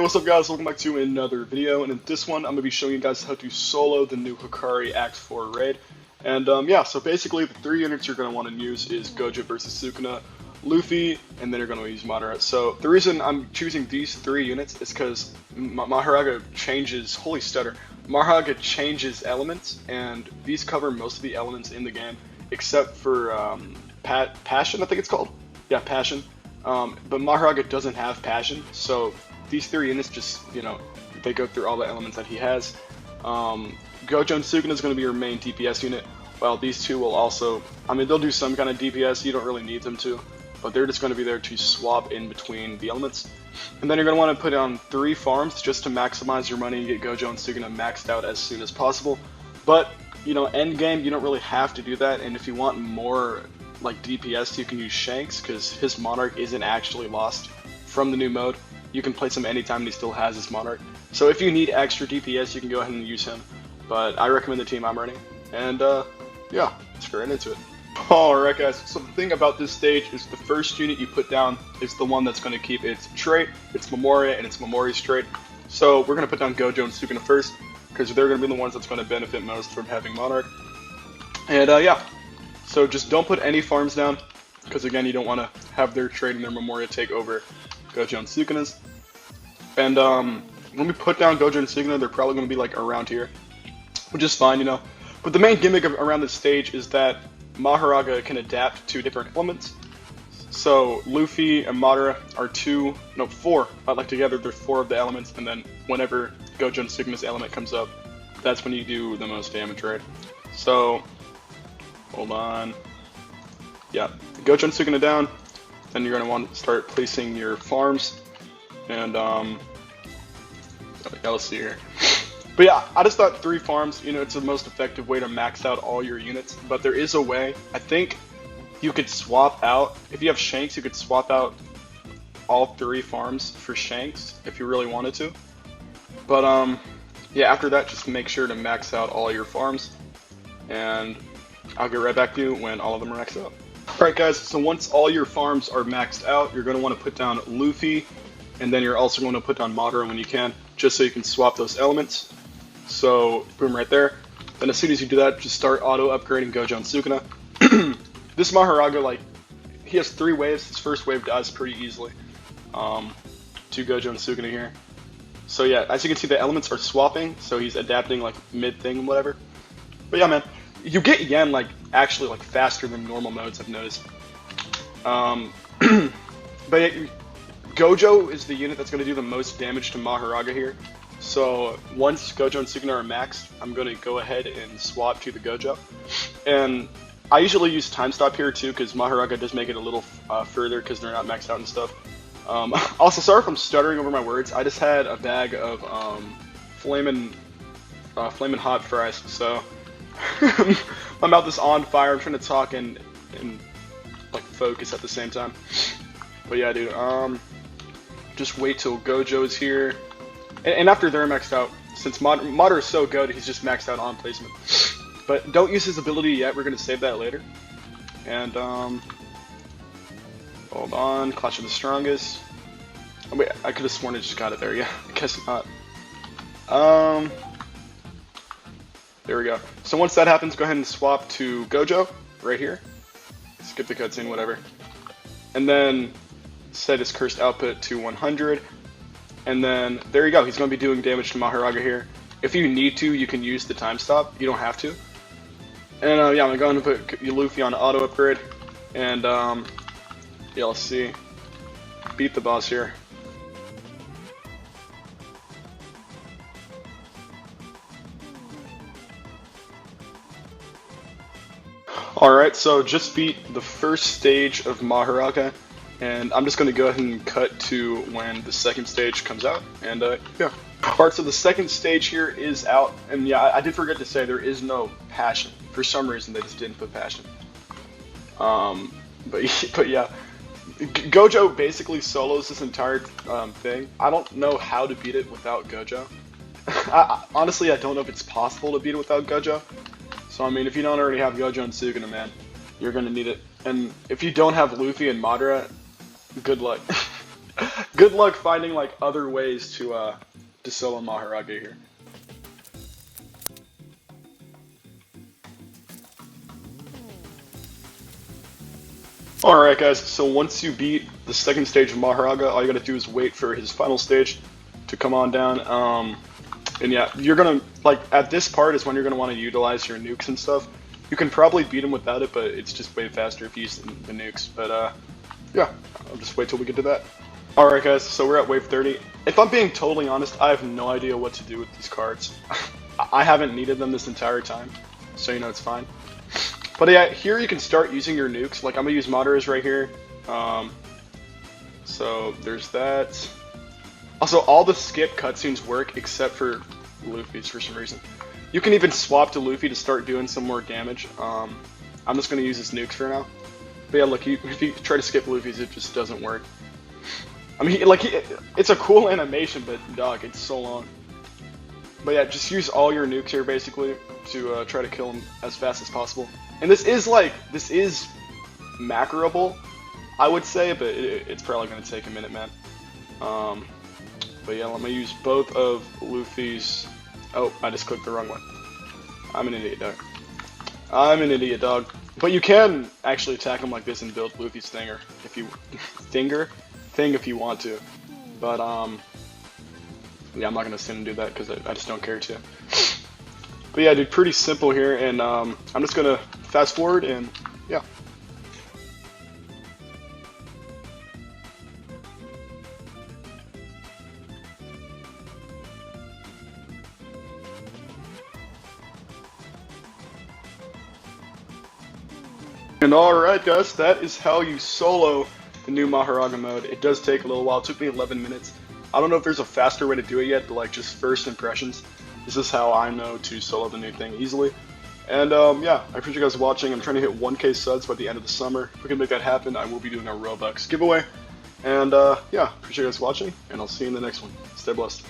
What's up guys, welcome back to another video, and in this one I'm going to be showing you guys how to solo the new Hakari Act 4 raid. And yeah, so basically the three units you're going to want to use is Gojo versus Sukuna, Luffy, and then you're going to use Madara. So the reason I'm choosing these three units is because Maharaga changes, holy stutter, Maharaga changes elements, and these cover most of the elements in the game, except for Passion, I think it's called? Yeah, Passion. But Maharaga doesn't have Passion, so these three units just, they go through all the elements that he has. Gojo and Sukuna is going to be your main DPS unit, while these two will also, they'll do some kind of DPS, you don't really need them to, but they're just going to be there to swap in between the elements. And then you're going to want to put on 3 farms just to maximize your money and get Gojo and Sukuna maxed out as soon as possible. But, end game, you don't really have to do that, and if you want more like DPS, you can use Shanks, because his Monarch isn't actually lost from the new mode. You can place him anytime and he still has his Monarch. So if you need extra DPS, you can go ahead and use him. But I recommend the team I'm running. And yeah, let's get right into it. Alright guys, so the thing about this stage is the first unit you put down is the one that's going to keep its trait, its Memoria, and its Memoria's trait. So we're going to put down Gojo and Sukuna first, because they're going to be the ones that's going to benefit most from having Monarch. And yeah, so just don't put any farms down, because again, you don't want to have their trait and their Memoria take over Gojo and Sukuna's. And when we put down Gojo and Sukuna, they're probably going to be like around here, which is fine, But the main gimmick around this stage is that Maharaga can adapt to different elements. So Luffy and Madara are 4, like together they're 4 of the elements, and then whenever Gojo and Sukuna's element comes up, that's when you do the most damage, right? So, hold on. Yeah, Gojo and Sukuna down, then you're going to want to start placing your farms, and yeah, let's see here. But yeah, I just thought 3 farms, it's the most effective way to max out all your units, but there is a way. I think you could swap out, if you have Shanks, you could swap out all 3 farms for Shanks if you really wanted to. But yeah, after that, just make sure to max out all your farms, and I'll get right back to you when all of them are maxed out. Alright guys, so once all your farms are maxed out, you're going to want to put down Luffy, and then you're also going to put down Madara when you can, just so you can swap those elements. So, boom, right there. Then as soon as you do that, just start auto-upgrading Gojo and Sukuna. This Maharaga, he has 3 waves. His first wave dies pretty easily to Gojo and Sukuna here. So yeah, as you can see, the elements are swapping, so he's adapting, mid-thing and whatever. But yeah, man, you get Yen, actually, faster than normal modes, I've noticed. But yeah, Gojo is the unit that's going to do the most damage to Maharaga here. So once Gojo and Sukuna are maxed, I'm going to go ahead and swap to the Gojo. And I usually use time stop here too, because Maharaga does make it a little further because they're not maxed out and stuff. Also, sorry if I'm stuttering over my words. I just had a bag of flamin' hot fries, so my mouth is on fire. I'm trying to talk and focus at the same time. But yeah, dude, just wait till Gojo is here. And after they're maxed out, since Madara is so good, he's just maxed out on placement. But don't use his ability yet, we're going to save that later. And, hold on, Clash of the Strongest. Oh, wait, I could have sworn I just got it there, yeah, I guess not. There we go. So once that happens, go ahead and swap to Gojo, right here. Skip the cutscene, whatever. And then set his cursed output to 100. And then, there you go, he's going to be doing damage to Maharaga here. If you need to, you can use the time stop, you don't have to. And yeah, I'm going to put Luffy on auto upgrade. And yeah, let's see. Beat the boss here. Alright, so just beat the first stage of Maharaga. And I'm just going to go ahead and cut to when the second stage comes out, and yeah. Alright, so the second stage here is out, and yeah, I did forget to say there is no Passion. For some reason, they just didn't put Passion. But yeah, Gojo basically solos this entire thing. I don't know how to beat it without Gojo. Honestly, I don't know if it's possible to beat it without Gojo. So if you don't already have Gojo and Sukuna, man, you're gonna need it. And if you don't have Luffy and Madara, good luck. Good luck finding like other ways to solo Maharage here. Alright guys, so once you beat the second stage of Maharaga, all you gotta do is wait for his final stage to come on down. And yeah, you're gonna, like, at this part is when you're gonna want to utilize your nukes and stuff. You can probably beat him without it, but it's just way faster if you use the nukes. But yeah, I'll just wait till we get to that. Alright guys, so we're at wave 30. If I'm being totally honest, I have no idea what to do with these cards. I haven't needed them this entire time, so you know it's fine. But yeah, here you can start using your nukes. Like, I'm gonna use Madara's right here. So there's that. Also, all the skip cutscenes work except for Luffy's for some reason. You can even swap to Luffy to start doing some more damage. I'm just gonna use his nukes for now. But yeah, look, if you try to skip Luffy's, it just doesn't work. I mean, it's a cool animation, but dog, it's so long. But yeah, just use all your nukes here basically to try to kill him as fast as possible. And this is macroable, I would say, but it's probably gonna take a minute, man. But yeah, let me use both of Luffy's. Oh, I just clicked the wrong one. I'm an idiot, dog. I'm an idiot, dog. But you can actually attack him like this and build Luffy's thing if you if you want to. But yeah, I'm not gonna sit and do that because I just don't care to. But yeah, dude, pretty simple here, and I'm just gonna fast forward and yeah. And alright guys, that is how you solo the new Maharaga mode. It does take a little while, it took me 11 minutes. I don't know if there's a faster way to do it yet, but like just first impressions, this is how I know to solo the new thing easily. And yeah, I appreciate you guys watching. I'm trying to hit 1K subs by the end of the summer. If we can make that happen, I will be doing a Robux giveaway. And yeah, appreciate you guys watching, and I'll see you in the next one. Stay blessed.